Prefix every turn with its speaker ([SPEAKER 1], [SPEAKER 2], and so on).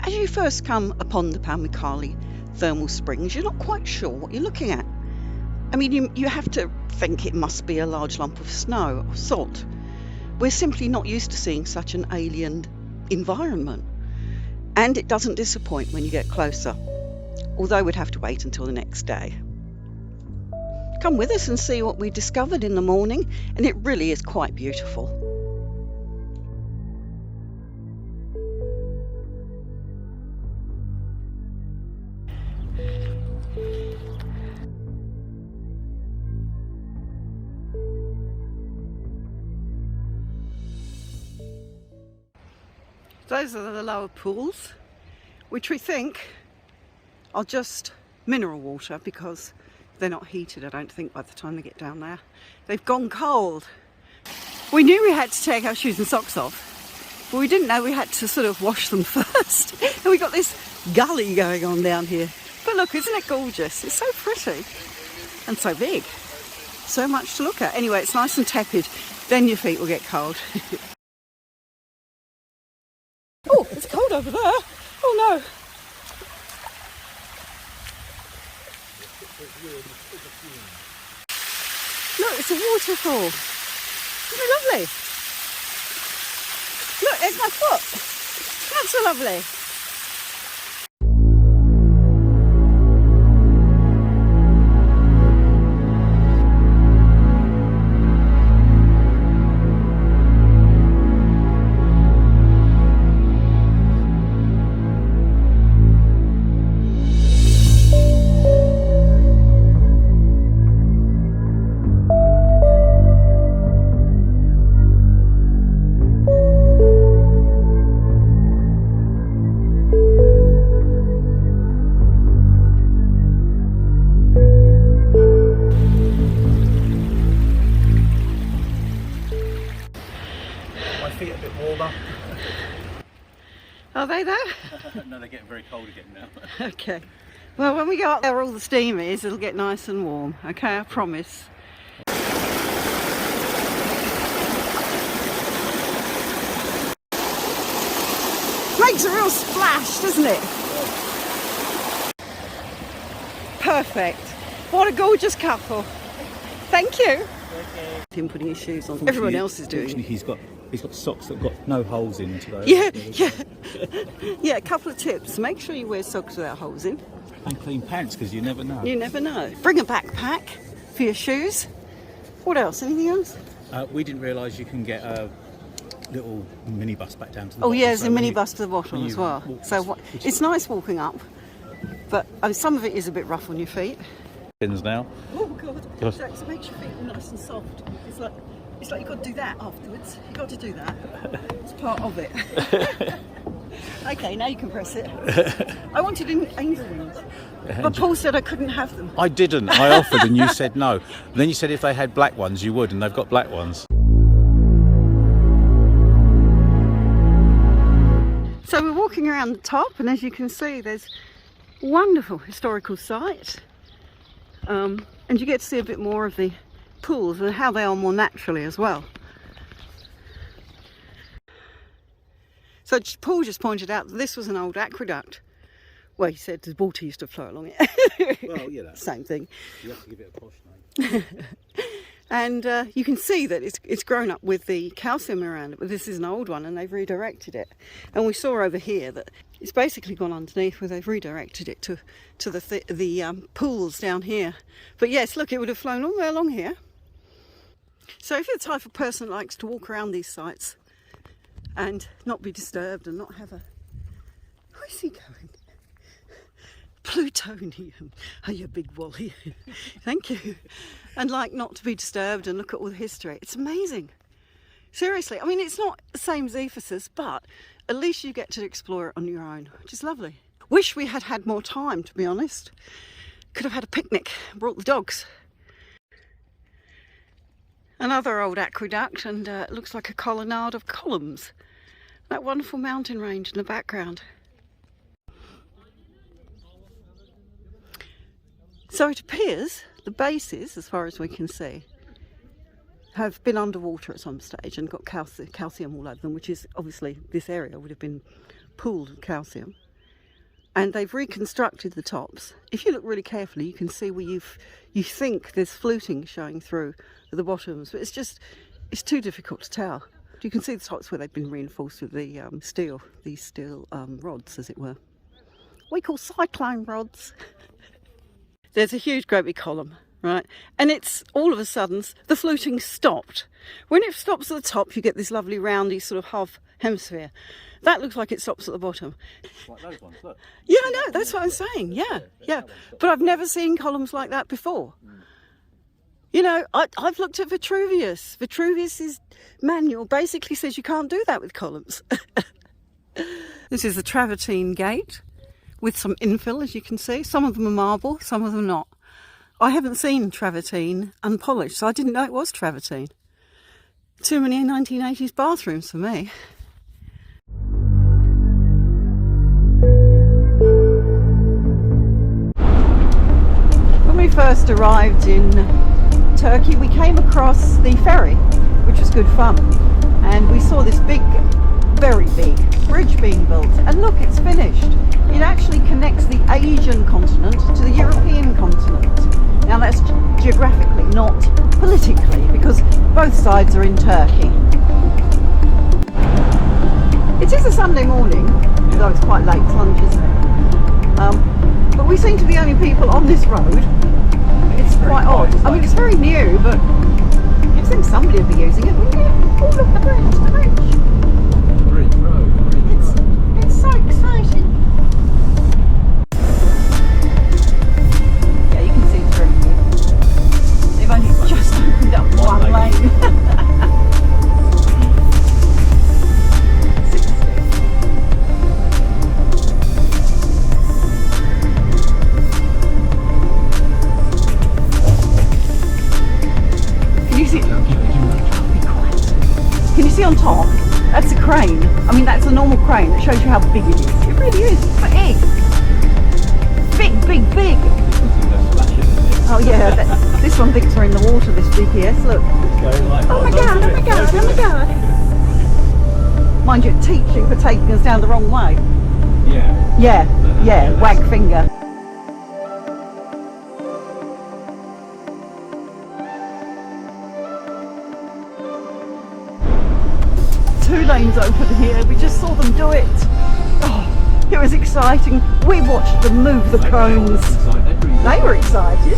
[SPEAKER 1] As you first come upon the Pamukkale thermal springs, you're not quite sure what you're looking at. I mean, you have to think it must be a large lump of snow or salt. We're simply not used to seeing such an alien environment. And it doesn't disappoint when you get closer, although we'd have to wait until the next day. Come with us and see what we discovered in the morning, and it really is quite beautiful. Those are the lower pools, which we think are just mineral water because they're not heated, I don't think, by the time they get down there. They've gone cold. We knew we had to take our shoes and socks off, but we didn't know we had to sort of wash them first. And we got this gully going on down here. But look, isn't it gorgeous? It's so pretty and so big. So much to look at. Anyway, it's nice and tepid. Then your feet will get cold. Oh, it's cold over there. Oh no. Look, it's a waterfall. Isn't it lovely? Look, there's my foot. That's so lovely.
[SPEAKER 2] Feet a bit warmer.
[SPEAKER 1] Are they there?
[SPEAKER 2] No, they're getting very cold again now.
[SPEAKER 1] Okay. Well, when we go up there where all the steam is, it'll get nice and warm. Okay, I promise. Makes a real splash, doesn't it? Perfect. What a gorgeous couple. Thank you. Him putting his shoes on. Everyone else is doing it.
[SPEAKER 2] He's got socks that've got no holes in today.
[SPEAKER 1] Yeah, a couple of tips. Make sure you wear socks without holes in.
[SPEAKER 2] And clean pants, because you never know.
[SPEAKER 1] You never know. Bring a backpack for your shoes. What else? Anything else?
[SPEAKER 2] We didn't realise you can get a little minibus back down to the
[SPEAKER 1] Oh
[SPEAKER 2] bottom.
[SPEAKER 1] yeah, there's a minibus to the bottom as well. So it's nice walking up, but some of it is a bit rough on your feet.
[SPEAKER 2] Now.
[SPEAKER 1] Oh God, it makes your feet nice and soft. It's like you've got to do that afterwards. You've got to do that. It's part of it. Okay, now you can press it. I wanted angel wings, but Paul said I couldn't have them.
[SPEAKER 2] I didn't. I offered and you said no. And then you said if they had black ones you would, and they've got black ones.
[SPEAKER 1] So we're walking around the top, and as you can see, there's a wonderful historical site. And you get to see a bit more of the pools and how they are more naturally as well. So Paul just pointed out that this was an old aqueduct. Well, he said the water used to flow along it.
[SPEAKER 2] Well, yeah,
[SPEAKER 1] same thing.
[SPEAKER 2] You have to give it a posh name.
[SPEAKER 1] And you can see that it's grown up with the calcium around it, but this is an old one and they've redirected it. And we saw over here that it's basically gone underneath where they've redirected it to the pools down here. But yes, look, it would have flown all the way along here. So if you're the type of person that likes to walk around these sites and not be disturbed and not have a... Where's he going? Plutonium. Oh, you big wally. Thank you. And like not to be disturbed and look at all the history. It's amazing. Seriously. I mean, it's not the same as Ephesus, but at least you get to explore it on your own, which is lovely. Wish we had had more time, to be honest. Could have had a picnic, brought the dogs. Another old aqueduct, and it looks like a colonnade of columns. That wonderful mountain range in the background. So it appears the bases, as far as we can see, have been underwater at some stage and got calcium all over them, which is obviously this area would have been pooled with calcium. and they've reconstructed the tops. If you look really carefully, you can see where you think there's fluting showing through at the bottoms, but it's too difficult to tell. You can see the tops where they've been reinforced with the these steel rods, as it were. We call cyclone rods. There's a huge great big column, right? And it's all of a sudden the fluting stopped. When it stops at the top, you get this lovely roundy sort of half hemisphere. That looks like it stops at the bottom.
[SPEAKER 2] Like those ones, look.
[SPEAKER 1] Yeah, I know, that's what I'm saying. Yeah. But I've never seen columns like that before. You know, I've looked at Vitruvius. Vitruvius's manual basically says you can't do that with columns. This is the travertine gate with some infill, as you can see. Some of them are marble, some of them not. I haven't seen travertine unpolished, so I didn't know it was travertine. Too many 1980s bathrooms for me. When we first arrived in Turkey, we came across the ferry, which was good fun, and we saw this big, very big bridge being built, and look, it's finished. It actually connects the Asian continent to the European continent. Now that's geographically, not politically, because both sides are in Turkey. It is a Sunday morning, though it's quite late, it's lunch, isn't it? But we seem to be the only people on this road. It's quite odd. I mean, it's very new, but you'd think somebody would be using it, wouldn't you? Oh, look, the bridge, It's so exciting. Yeah, you can see it's very new. They've only just opened up one lane. 60. Can you see? Can you see on top? That's a crane. I mean, that's a normal crane. That shows you how big it is. It really is big. Big, big, big. Oh yeah, this one thinks we're in the water, this GPS, look. Oh my god, oh my god, oh my god. Mind you, teaching for taking us down the wrong way. Yeah, wag finger. Two lanes open here, we just saw them do it. Oh, it was exciting. We watched them move the cones. They were excited.